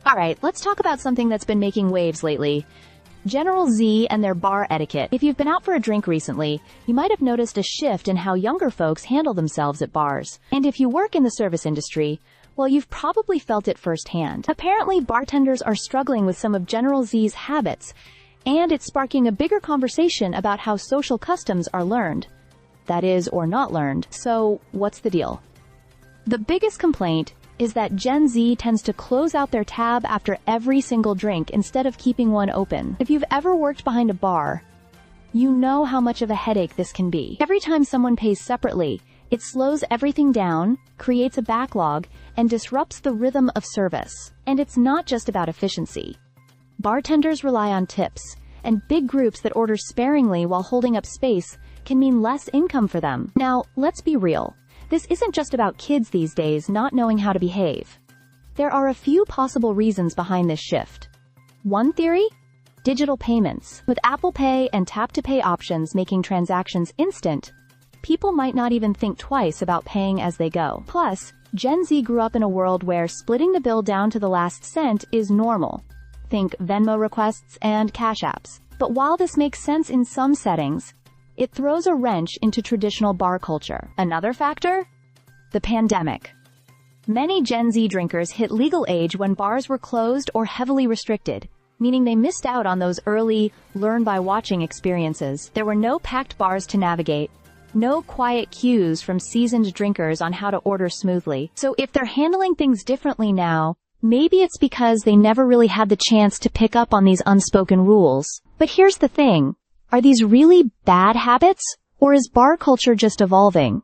Alright, let's talk about something that's been making waves lately. General Z and their bar etiquette. If you've been out for a drink recently, you might have noticed a shift in how younger folks handle themselves at bars. And if you work in the service industry, well, you've probably felt it firsthand. Apparently, bartenders are struggling with some of General Z's habits, and it's sparking a bigger conversation about how social customs are learned. That is, or not learned. So, what's the deal? The biggest complaint is that Gen Z tends to close out their tab after every single drink instead of keeping one open. If you've ever worked behind a bar, you know how much of a headache this can be. Every time someone pays separately, it slows everything down, creates a backlog, and disrupts the rhythm of service. And it's not just about efficiency. Bartenders rely on tips, and big groups that order sparingly while holding up space can mean less income for them. Now, let's be real. This isn't just about kids these days not knowing how to behave. There are a few possible reasons behind this shift. One theory? Digital payments. With Apple Pay and tap-to-pay options making transactions instant, people might not even think twice about paying as they go. Plus, Gen Z grew up in a world where splitting the bill down to the last cent is normal. Think Venmo requests and Cash Apps. But while this makes sense in some settings, it throws a wrench into traditional bar culture. Another factor? The pandemic. Many Gen Z drinkers hit legal age when bars were closed or heavily restricted, meaning they missed out on those early, learn-by-watching experiences. There were no packed bars to navigate, no quiet cues from seasoned drinkers on how to order smoothly. So if they're handling things differently now, maybe it's because they never really had the chance to pick up on these unspoken rules. But here's the thing. Are these really bad habits, or is bar culture just evolving?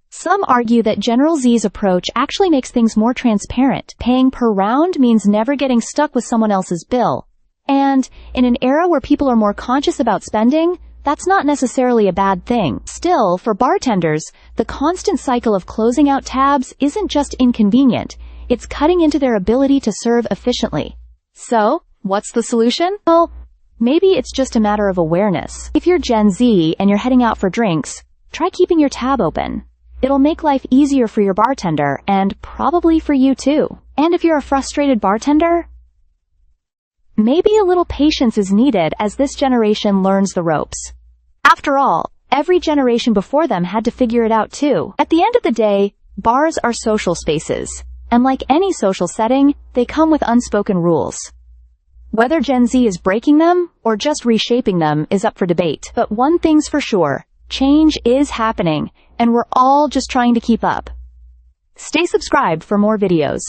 Some argue that General Z's approach actually makes things more transparent. Paying per round means never getting stuck with someone else's bill. And in an era where people are more conscious about spending, that's not necessarily a bad thing. Still, for bartenders, the constant cycle of closing out tabs isn't just inconvenient, it's cutting into their ability to serve efficiently. So, what's the solution? Well, maybe it's just a matter of awareness. If you're Gen Z and you're heading out for drinks, try keeping your tab open. It'll make life easier for your bartender, and probably for you too. And if you're a frustrated bartender, maybe a little patience is needed as this generation learns the ropes. After all, every generation before them had to figure it out too. At the end of the day, bars are social spaces, and like any social setting, they come with unspoken rules. Whether Gen Z is breaking them or just reshaping them is up for debate. But one thing's for sure, change is happening, and we're all just trying to keep up. Stay subscribed for more videos.